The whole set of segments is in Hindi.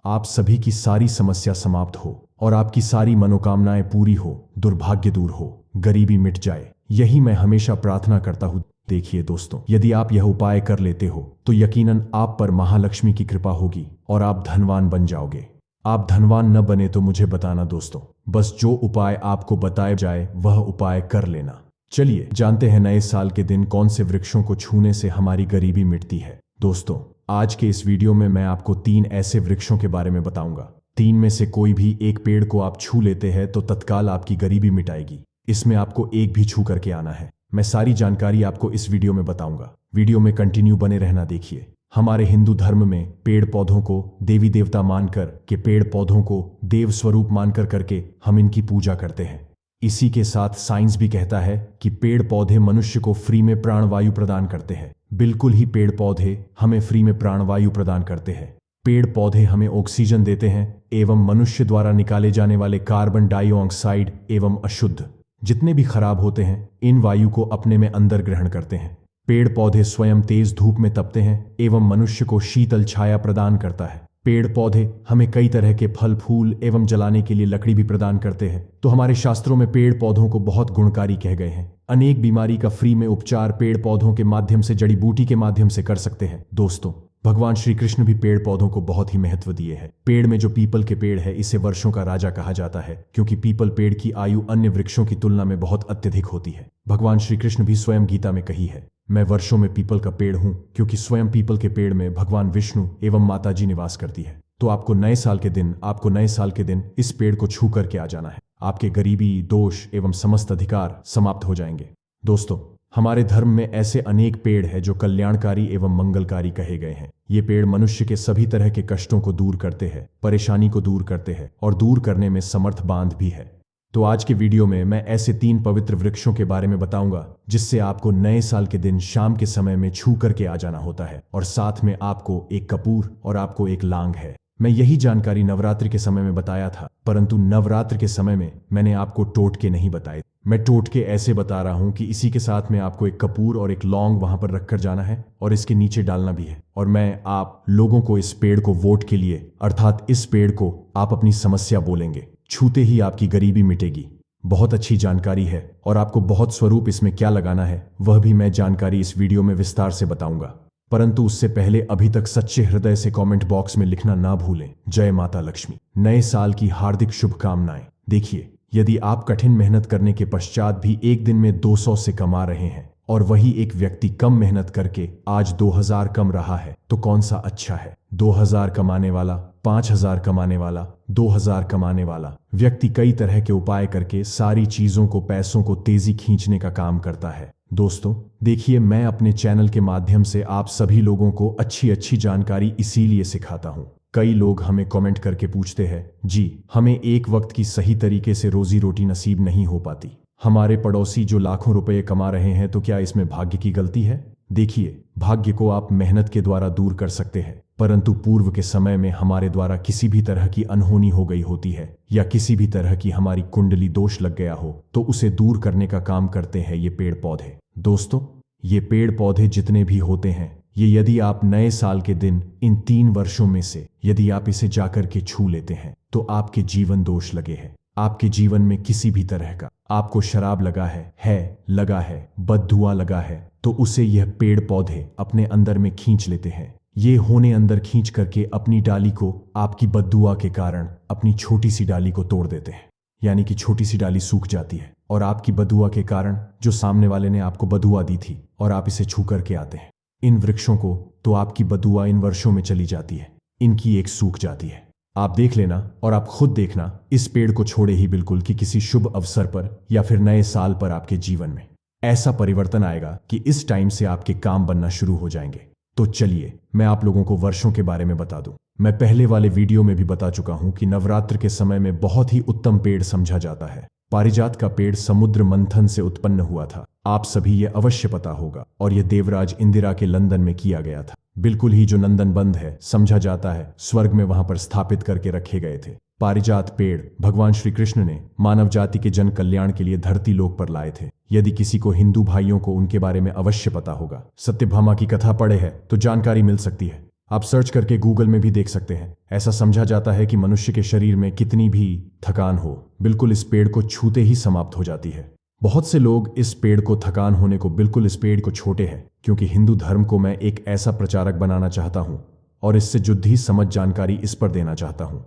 आप सभी की सारी समस्या समाप्त हो और आपकी सारी मनोकामनाएं पूरी हो, दुर्भाग्य दूर हो, गरीबी मिट जाए। यही मैं हमेशा प्रार्थना करता हूँ। देखिए दोस्तों, यदि आप यह उपाय कर लेते हो तो यकीनन आप पर महालक्ष्मी की कृपा होगी और आप धनवान बन जाओगे। आप धनवान न बने तो मुझे बताना दोस्तों, बस जो उपाय आपको बताया जाए वह उपाय कर लेना। चलिए जानते हैं नए साल के दिन कौन से वृक्षों को छूने से हमारी गरीबी मिटती है। दोस्तों, आज के इस वीडियो में मैं आपको 3 ऐसे वृक्षों के बारे में बताऊंगा। 3 में से कोई भी एक पेड़ को आप छू लेते हैं तो तत्काल आपकी गरीबी मिटाएगी। इसमें आपको एक भी छू करके आना है। मैं सारी जानकारी आपको इस वीडियो में बताऊंगा। वीडियो में कंटिन्यू बने रहना। देखिए, हमारे हिंदू धर्म में पेड़ पौधों को देवी देवता मानकर के पेड़ पौधों को देव स्वरूप मानकर करके हम इनकी पूजा करते हैं। इसी के साथ साइंस भी कहता है कि पेड़ पौधे मनुष्य को फ्री में प्राणवायु प्रदान करते हैं। बिल्कुल ही पेड़ पौधे हमें फ्री में प्राणवायु प्रदान करते हैं। पेड़ पौधे हमें ऑक्सीजन देते हैं एवं मनुष्य द्वारा निकाले जाने वाले कार्बन डाइऑक्साइड एवं अशुद्ध जितने भी खराब होते हैं इन वायु को अपने में अंदर ग्रहण करते हैं। पेड़ पौधे स्वयं तेज धूप में तपते हैं एवं मनुष्य को शीतल छाया प्रदान करता है। पेड़ पौधे हमें कई तरह के फल फूल एवं जलाने के लिए लकड़ी भी प्रदान करते हैं। तो हमारे शास्त्रों में पेड़ पौधों को बहुत गुणकारी कह गए हैं। अनेक बीमारी का फ्री में उपचार पेड़ पौधों के माध्यम से, जड़ी बूटी के माध्यम से कर सकते हैं। दोस्तों, भगवान श्री कृष्ण भी पेड़ पौधों को बहुत ही महत्व दिए हैं। पेड़ में जो पीपल के पेड़ है इसे वर्षों का राजा कहा जाता है, क्योंकि पीपल पेड़ की आयु अन्य वृक्षों की तुलना में बहुत अत्यधिक होती है। भगवान श्री कृष्ण भी स्वयं गीता में कही है, मैं वर्षों में पीपल का पेड़ हूं, क्योंकि स्वयं पीपल के पेड़ में भगवान विष्णु एवं माता जी निवास करती है। तो आपको नए साल के दिन इस पेड़ को छू करके आ जाना है। आपके गरीबी, दोष एवं समस्त अधिकार समाप्त हो जाएंगे। दोस्तों, हमारे धर्म में ऐसे अनेक पेड़ हैं जो कल्याणकारी एवं मंगलकारी कहे गए हैं। ये पेड़ मनुष्य के सभी तरह के कष्टों को दूर करते हैं, परेशानी को दूर करते हैं और दूर करने में समर्थ बांध भी है। तो आज के वीडियो में मैं ऐसे 3 पवित्र वृक्षों के बारे में बताऊंगा जिससे आपको नए साल के दिन शाम के समय में छू करके आ जाना होता है, और साथ में आपको एक कपूर और आपको एक लांग है। मैं यही जानकारी नवरात्रि के समय में बताया था, परंतु नवरात्र के समय में मैंने आपको टोटके नहीं बताए। मैं टोटके ऐसे बता रहा हूं कि इसी के साथ में आपको एक कपूर और एक लौंग वहां पर रखकर जाना है और इसके नीचे डालना भी है। और मैं आप लोगों को इस पेड़ को वोट के लिए, अर्थात इस पेड़ को आप अपनी समस्या बोलेंगे, छूते ही आपकी गरीबी मिटेगी। बहुत अच्छी जानकारी है और आपको बहुत स्वरूप इसमें क्या लगाना है वह भी मैं जानकारी इस वीडियो में विस्तार से बताऊंगा। परंतु उससे पहले अभी तक सच्चे हृदय से कमेंट बॉक्स में लिखना ना भूलें, जय माता लक्ष्मी। नए साल की हार्दिक शुभकामनाएं। देखिए, यदि आप कठिन मेहनत करने के पश्चात भी एक दिन में 200 से कमा रहे हैं और वही एक व्यक्ति कम मेहनत करके आज 2000 कम रहा है, तो कौन सा अच्छा है? 2000 कमाने वाला, 5000 कमाने वाला, 2000 कमाने वाला व्यक्ति कई तरह के उपाय करके सारी चीजों को, पैसों को तेजी खींचने का काम करता है। दोस्तों, देखिए, मैं अपने चैनल के माध्यम से आप सभी लोगों को अच्छी अच्छी जानकारी इसीलिए सिखाता हूं। कई लोग हमें कमेंट करके पूछते हैं, जी हमें एक वक्त की सही तरीके से रोजी रोटी नसीब नहीं हो पाती। हमारे पड़ोसी जो लाखों रुपए कमा रहे हैं, तो क्या इसमें भाग्य की गलती है? देखिए, भाग्य को आप मेहनत के द्वारा दूर कर सकते हैं, परंतु पूर्व के समय में हमारे द्वारा किसी भी तरह की अनहोनी हो गई होती है या किसी भी तरह की हमारी कुंडली दोष लग गया हो, तो उसे दूर करने का काम करते हैं ये पेड़ पौधे। दोस्तों, ये पेड़ पौधे जितने भी होते हैं, ये यदि आप नए साल के दिन इन 3 वर्षों में से यदि आप इसे जाकर के छू लेते हैं तो आपके जीवन दोष लगे हैं, आपके जीवन में किसी भी तरह का आपको शराब लगा है लगा है, बददुआ लगा है, तो उसे यह पेड़ पौधे अपने अंदर में खींच लेते हैं। ये होने अंदर खींच करके अपनी डाली को आपकी बददुआ के कारण अपनी छोटी सी डाली को तोड़ देते हैं, यानी कि छोटी सी डाली सूख जाती है और आपकी बददुआ के कारण जो सामने वाले ने आपको बददुआ दी थी और आप इसे छू करके आते हैं इन वृक्षों को, तो आपकी बददुआ इन वर्षों में चली जाती है, इनकी एक सूख जाती है। आप देख लेना और आप खुद देखना, इस पेड़ को छोड़े ही बिल्कुल कि किसी शुभ अवसर पर या फिर नए साल पर आपके जीवन में ऐसा परिवर्तन आएगा कि इस टाइम से आपके काम बनना शुरू हो जाएंगे। तो चलिए मैं आप लोगों को वर्षों के बारे में बता दूं। मैं पहले वाले वीडियो में भी बता चुका हूं कि नवरात्र के समय में बहुत ही उत्तम पेड़ समझा जाता है। पारिजात का पेड़ समुद्र मंथन से उत्पन्न हुआ था, आप सभी ये अवश्य पता होगा, और यह देवराज इंदिरा के लंदन में किया गया था। बिल्कुल ही जो नंदन बंद है, समझा जाता है स्वर्ग में वहां पर स्थापित करके रखे गए थे। पारिजात पेड़ भगवान श्री कृष्ण ने मानव जाति के जन कल्याण के लिए धरती लोक पर लाए थे। यदि किसी को हिंदू भाइयों को उनके बारे में अवश्य पता होगा, सत्यभामा की कथा पढ़े है तो जानकारी मिल सकती है। आप सर्च करके गूगल में भी देख सकते हैं। ऐसा समझा जाता है कि मनुष्य के शरीर में कितनी भी थकान हो, बिल्कुल इस पेड़ को छूते ही समाप्त हो जाती है। बहुत से लोग इस पेड़ को थकान होने को बिल्कुल इस पेड़ को छोटे हैं, क्योंकि हिंदू धर्म को मैं एक ऐसा प्रचारक बनाना चाहता हूं और इससे जुड़ी समझ जानकारी इस पर देना चाहता हूं।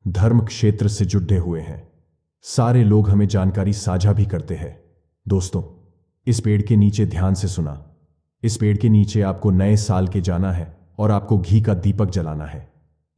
धर्म क्षेत्र से जुड़े हुए हैं सारे लोग हमें जानकारी साझा भी करते हैं। दोस्तों, इस पेड़ के नीचे ध्यान से सुना। इस पेड़ के नीचे आपको नए साल के जाना है और आपको घी का दीपक जलाना है।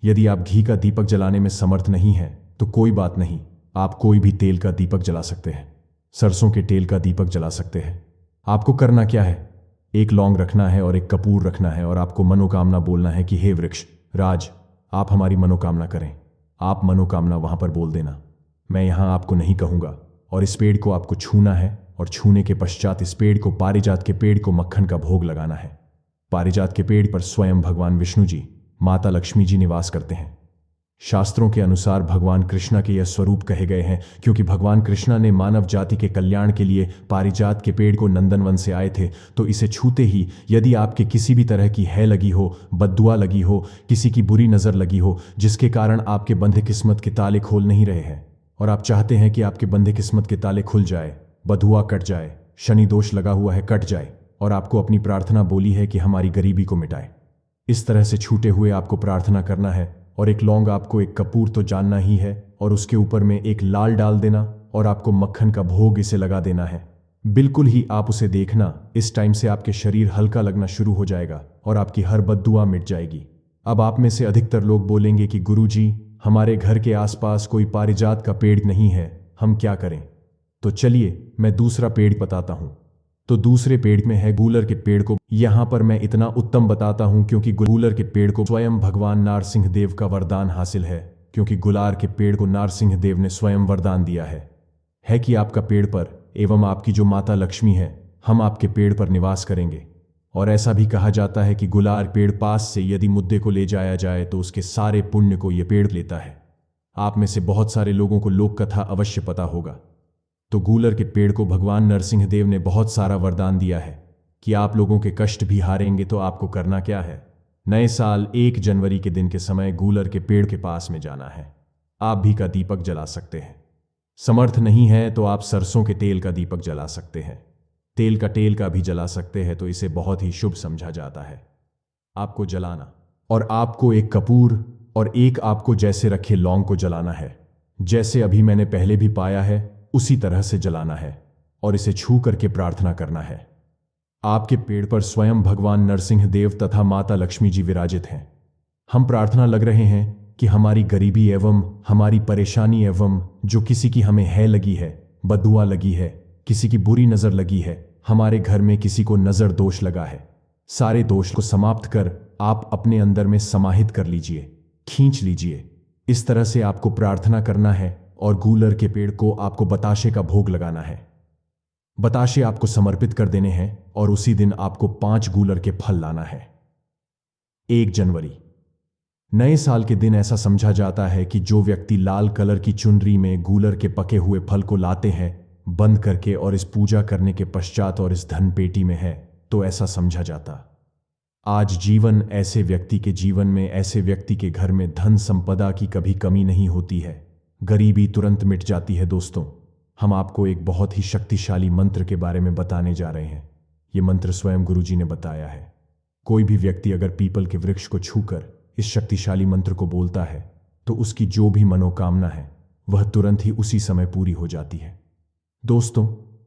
यदि आप घी का दीपक जलाने में समर्थ नहीं हैं तो कोई बात नहीं, आप कोई भी तेल का दीपक जला सकते हैं। सरसों के तेल का दीपक जला सकते हैं। आपको करना क्या है, एक लौंग रखना है और एक कपूर रखना है और आपको मनोकामना बोलना है कि हे वृक्ष राज, आप हमारी मनोकामना करें। आप मनोकामना वहां पर बोल देना, मैं यहां आपको नहीं कहूंगा। और इस पेड़ को आपको छूना है और छूने के पश्चात इस पेड़ को, पारिजात के पेड़ को मक्खन का भोग लगाना है। पारिजात के पेड़ पर स्वयं भगवान विष्णु जी, माता लक्ष्मी जी निवास करते हैं। शास्त्रों के अनुसार भगवान कृष्णा के यह स्वरूप कहे गए हैं क्योंकि भगवान कृष्णा ने मानव जाति के कल्याण के लिए पारिजात के पेड़ को नंदनवन से आए थे। तो इसे छूते ही यदि आपके किसी भी तरह की है लगी हो, बद्दुआ लगी हो, किसी की बुरी नजर लगी हो, जिसके कारण आपके बंधे किस्मत के ताले खोल नहीं रहे हैं और आप चाहते हैं कि आपके बंधे किस्मत के ताले खुल जाए, बधुआ कट जाए, शनि दोष लगा हुआ है कट जाए और आपको अपनी प्रार्थना बोली है कि हमारी गरीबी को मिटाए, इस तरह से छूटे हुए आपको प्रार्थना करना है। और एक लौंग, आपको एक कपूर तो जानना ही है और उसके ऊपर में एक लाल डाल देना और आपको मक्खन का भोग इसे लगा देना है। बिल्कुल ही आप उसे देखना, इस टाइम से आपके शरीर हल्का लगना शुरू हो जाएगा और आपकी हर बद्दुआ मिट जाएगी। अब आप में से अधिकतर लोग बोलेंगे कि गुरुजी, हमारे घर के आसपास कोई पारिजात का पेड़ नहीं है, हम क्या करें? तो चलिए मैं दूसरा पेड़ बताता हूं। तो दूसरे पेड़ में है गूलर के पेड़ को। यहां पर मैं इतना उत्तम बताता हूं क्योंकि गूलर के पेड़ को स्वयं भगवान नारसिंह देव का वरदान हासिल है, क्योंकि गुलार के पेड़ को नारसिंह देव ने स्वयं वरदान दिया है कि आपका पेड़ पर एवं आपकी जो माता लक्ष्मी है, हम आपके पेड़ पर निवास करेंगे। और ऐसा भी कहा जाता है कि गुलार पेड़ पास से यदि मुद्दे को ले जाया जाए तो उसके सारे पुण्य को यह पेड़ लेता है। आप में से बहुत सारे लोगों को लोक कथा अवश्य पता होगा। तो गूलर के पेड़ को भगवान नरसिंह देव ने बहुत सारा वरदान दिया है कि आप लोगों के कष्ट भी हारेंगे। तो आपको करना क्या है, नए साल 1 जनवरी के दिन के समय गूलर के पेड़ के पास में जाना है। आप भी का दीपक जला सकते हैं। समर्थ नहीं है तो आप सरसों के तेल का दीपक जला सकते हैं, तेल का भी जला सकते हैं। तो इसे बहुत ही शुभ समझा जाता है आपको जलाना। और आपको एक कपूर और एक आपको जैसे रखे लौंग को जलाना है, जैसे अभी मैंने पहले भी पाया है उसी तरह से जलाना है और इसे छू करके प्रार्थना करना है। आपके पेड़ पर स्वयं भगवान नरसिंह देव तथा माता लक्ष्मी जी विराजित हैं। हम प्रार्थना लग रहे हैं कि हमारी गरीबी एवं हमारी परेशानी एवं जो किसी की हमें है लगी है, बद्दुआ लगी है, किसी की बुरी नजर लगी है, हमारे घर में किसी को नजर दोष लगा है, सारे दोष को समाप्त कर आप अपने अंदर में समाहित कर लीजिए, खींच लीजिए। इस तरह से आपको प्रार्थना करना है और गूलर के पेड़ को आपको बताशे का भोग लगाना है। बताशे आपको समर्पित कर देने हैं और उसी दिन आपको 5 गूलर के फल लाना है। 1 जनवरी नए साल के दिन ऐसा समझा जाता है कि जो व्यक्ति लाल कलर की चुनरी में गूलर के पके हुए फल को लाते हैं बंद करके और इस पूजा करने के पश्चात और इस धन पेटी में है, तो ऐसा समझा जाता आज जीवन ऐसे व्यक्ति के जीवन में, ऐसे व्यक्ति के घर में धन संपदा की कभी कमी नहीं होती है, गरीबी तुरंत मिट जाती है। दोस्तों, हम आपको एक बहुत ही शक्तिशाली मंत्र के बारे में बताने जा रहे हैं। ये मंत्र स्वयं गुरुजी ने बताया है। कोई भी व्यक्ति अगर पीपल के वृक्ष को छूकर इस शक्तिशाली मंत्र को बोलता है तो उसकी जो भी मनोकामना है वह तुरंत ही उसी समय पूरी हो जाती है। दोस्तों,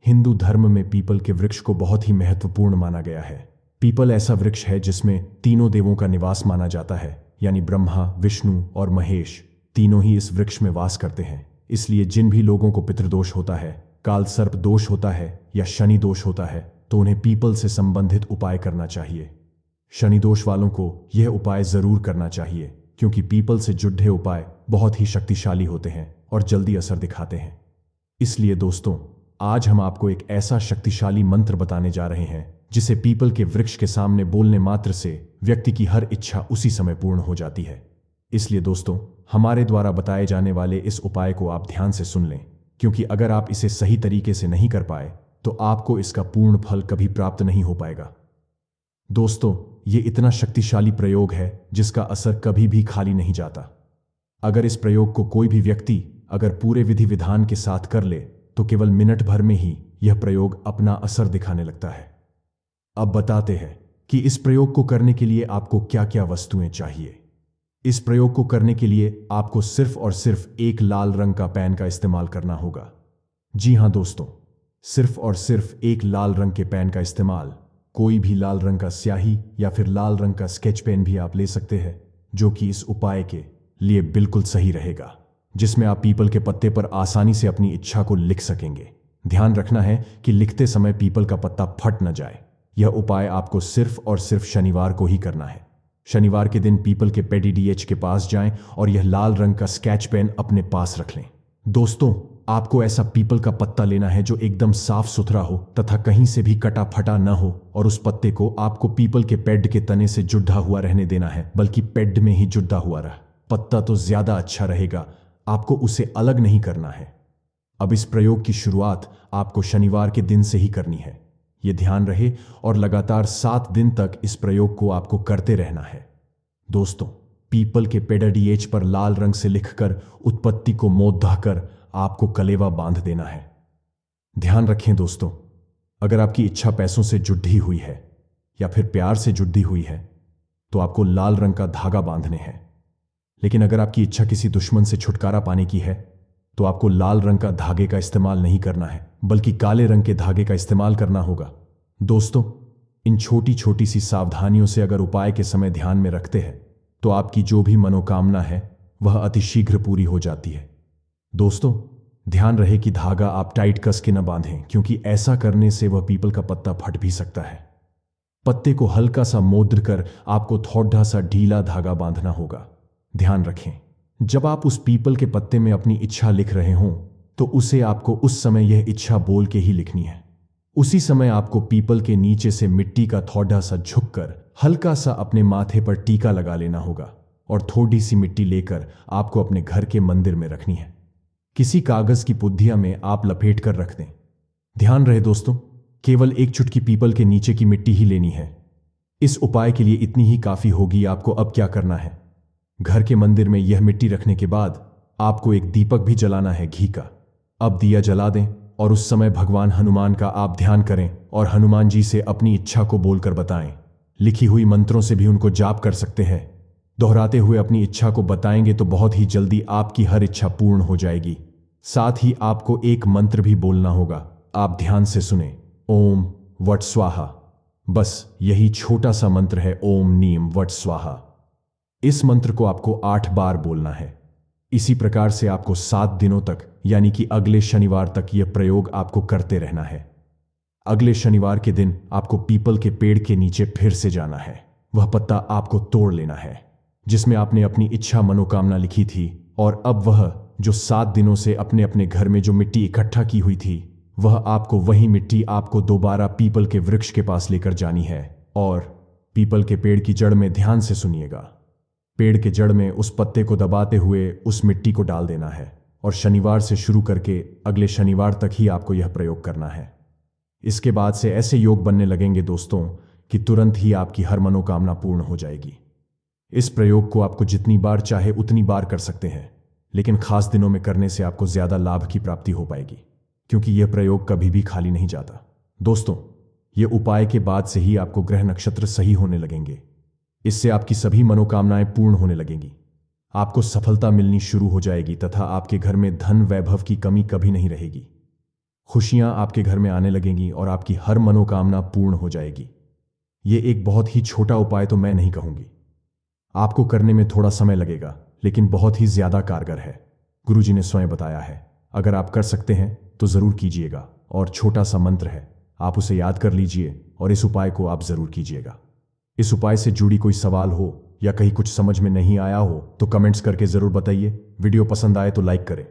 हिंदू धर्म में पीपल के वृक्ष को बहुत ही महत्वपूर्ण माना गया है। पीपल ऐसा वृक्ष है जिसमें तीनों देवों का निवास माना जाता है, यानी ब्रह्मा, विष्णु और महेश तीनों ही इस वृक्ष में वास करते हैं। इसलिए जिन भी लोगों को पितृदोष होता है, काल सर्प दोष होता है या शनि दोष होता है तो उन्हें पीपल से संबंधित उपाय करना चाहिए। शनि दोष वालों को यह उपाय जरूर करना चाहिए क्योंकि पीपल से जुड़े उपाय बहुत ही शक्तिशाली होते हैं और जल्दी असर दिखाते हैं। इसलिए दोस्तों, आज हम आपको एक ऐसा शक्तिशाली मंत्र बताने जा रहे हैं जिसे पीपल के वृक्ष के सामने बोलने मात्र से व्यक्ति की हर इच्छा उसी समय पूर्ण हो जाती है। इसलिए दोस्तों, हमारे द्वारा बताए जाने वाले इस उपाय को आप ध्यान से सुन लें, क्योंकि अगर आप इसे सही तरीके से नहीं कर पाए तो आपको इसका पूर्ण फल कभी प्राप्त नहीं हो पाएगा। दोस्तों, ये इतना शक्तिशाली प्रयोग है जिसका असर कभी भी खाली नहीं जाता। अगर इस प्रयोग को कोई भी व्यक्ति अगर पूरे विधि विधान के साथ कर ले तो केवल मिनट भर में ही यह प्रयोग अपना असर दिखाने लगता है। अब बताते हैं कि इस प्रयोग को करने के लिए आपको क्या क्या वस्तुएं चाहिए। इस प्रयोग को करने के लिए आपको सिर्फ और सिर्फ एक लाल रंग का पेन का इस्तेमाल करना होगा। जी हां दोस्तों, सिर्फ और सिर्फ एक लाल रंग के पेन का इस्तेमाल। कोई भी लाल रंग का स्याही या फिर लाल रंग का स्केच पेन भी आप ले सकते हैं, जो कि इस उपाय के लिए बिल्कुल सही रहेगा, जिसमें आप पीपल के पत्ते पर आसानी से अपनी इच्छा को लिख सकेंगे। ध्यान रखना है कि लिखते समय पीपल का पत्ता फट न जाए। यह उपाय आपको सिर्फ और सिर्फ शनिवार को ही करना है। शनिवार के दिन पीपल के पेड़ डीएच के पास जाएं और यह लाल रंग का स्केच पेन अपने पास रख लें। दोस्तों, आपको ऐसा पीपल का पत्ता लेना है जो एकदम साफ सुथरा हो तथा कहीं से भी कटा फटा न हो, और उस पत्ते को आपको पीपल के पेड़ के तने से जुड़ा हुआ रहने देना है, बल्कि पेड़ में ही जुड़ा हुआ रह। पत्ता तो ज्यादा अच्छा रहेगा, आपको उसे अलग नहीं करना है। अब इस प्रयोग की शुरुआत आपको शनिवार के दिन से ही करनी है, यह ध्यान रहे, और लगातार 7 दिन तक इस प्रयोग को आपको करते रहना है। दोस्तों, पीपल के पेड़ डीएच पर लाल रंग से लिखकर उत्पत्ति को मोद्धा कर आपको कलेवा बांध देना है। ध्यान रखें दोस्तों, अगर आपकी इच्छा पैसों से जुड़ी हुई है या फिर प्यार से जुड़ी हुई है तो आपको लाल रंग का धागा बांधने हैं। लेकिन अगर आपकी इच्छा किसी दुश्मन से छुटकारा पाने की है तो आपको लाल रंग का धागे का इस्तेमाल नहीं करना है, बल्कि काले रंग के धागे का इस्तेमाल करना होगा। दोस्तों, इन छोटी छोटी सी सावधानियों से अगर उपाय के समय ध्यान में रखते हैं तो आपकी जो भी मनोकामना है वह अतिशीघ्र पूरी हो जाती है। दोस्तों, ध्यान रहे कि धागा आप टाइट कस के न बांधें, क्योंकि ऐसा करने से वह पीपल का पत्ता फट भी सकता है। पत्ते को हल्का सा मोड़ कर आपको थोड़ा सा ढीला धागा बांधना होगा। ध्यान रखें, जब आप उस पीपल के पत्ते में अपनी इच्छा लिख रहे हों तो उसे आपको उस समय यह इच्छा बोल के ही लिखनी है। उसी समय आपको पीपल के नीचे से मिट्टी का थोड़ा सा झुककर हल्का सा अपने माथे पर टीका लगा लेना होगा, और थोड़ी सी मिट्टी लेकर आपको अपने घर के मंदिर में रखनी है। किसी कागज की पुद्धिया में आप लपेट कर रख दें। ध्यान रहे दोस्तों, केवल एक चुटकी पीपल के नीचे की मिट्टी ही लेनी है। इस उपाय के लिए इतनी ही काफी होगी। आपको अब क्या करना है, घर के मंदिर में यह मिट्टी रखने के बाद आपको एक दीपक भी जलाना है घी का। अब दिया जला दें और उस समय भगवान हनुमान का आप ध्यान करें और हनुमान जी से अपनी इच्छा को बोलकर बताएं। लिखी हुई मंत्रों से भी उनको जाप कर सकते हैं। दोहराते हुए अपनी इच्छा को बताएंगे तो बहुत ही जल्दी आपकी हर इच्छा पूर्ण हो जाएगी। साथ ही आपको एक मंत्र भी बोलना होगा, आप ध्यान से सुने। ओम वट स्वाहा। बस यही छोटा सा मंत्र है, ओम नीम वट स्वाहा। इस मंत्र को आपको 8 बार बोलना है। इसी प्रकार से आपको 7 दिनों तक, यानी कि अगले शनिवार तक यह प्रयोग आपको करते रहना है। अगले शनिवार के दिन आपको पीपल के पेड़ के नीचे फिर से जाना है। वह पत्ता आपको तोड़ लेना है जिसमें आपने अपनी इच्छा मनोकामना लिखी थी, और अब वह जो 7 दिनों से अपने अपने घर में जो मिट्टी इकट्ठा की हुई थी, वह आपको वही मिट्टी आपको दोबारा पीपल के वृक्ष के पास लेकर जानी है। और पीपल के पेड़ की जड़ में ध्यान से सुनिएगा, पेड़ के जड़ में उस पत्ते को दबाते हुए उस मिट्टी को डाल देना है, और शनिवार से शुरू करके अगले शनिवार तक ही आपको यह प्रयोग करना है। इसके बाद से ऐसे योग बनने लगेंगे दोस्तों कि तुरंत ही आपकी हर मनोकामना पूर्ण हो जाएगी। इस प्रयोग को आपको जितनी बार चाहे उतनी बार कर सकते हैं, लेकिन खास दिनों में करने से आपको ज्यादा लाभ की प्राप्ति हो पाएगी, क्योंकि यह प्रयोग कभी भी खाली नहीं जाता। दोस्तों, यह उपाय के बाद से ही आपको ग्रह नक्षत्र सही होने लगेंगे। इससे आपकी सभी मनोकामनाएं पूर्ण होने लगेंगी, आपको सफलता मिलनी शुरू हो जाएगी तथा आपके घर में धन वैभव की कमी कभी नहीं रहेगी। खुशियां आपके घर में आने लगेंगी और आपकी हर मनोकामना पूर्ण हो जाएगी। यह एक बहुत ही छोटा उपाय तो मैं नहीं कहूंगी, आपको करने में थोड़ा समय लगेगा, लेकिन बहुत ही ज्यादा कारगर है। गुरुजी ने स्वयं बताया है। अगर आप कर सकते हैं तो जरूर कीजिएगा, और छोटा सा मंत्र है, आप उसे याद कर लीजिए और इस उपाय को आप जरूर कीजिएगा। इस उपाय से जुड़ी कोई सवाल हो या कहीं कुछ समझ में नहीं आया हो तो कमेंट्स करके जरूर बताइए। वीडियो पसंद आए तो लाइक करें।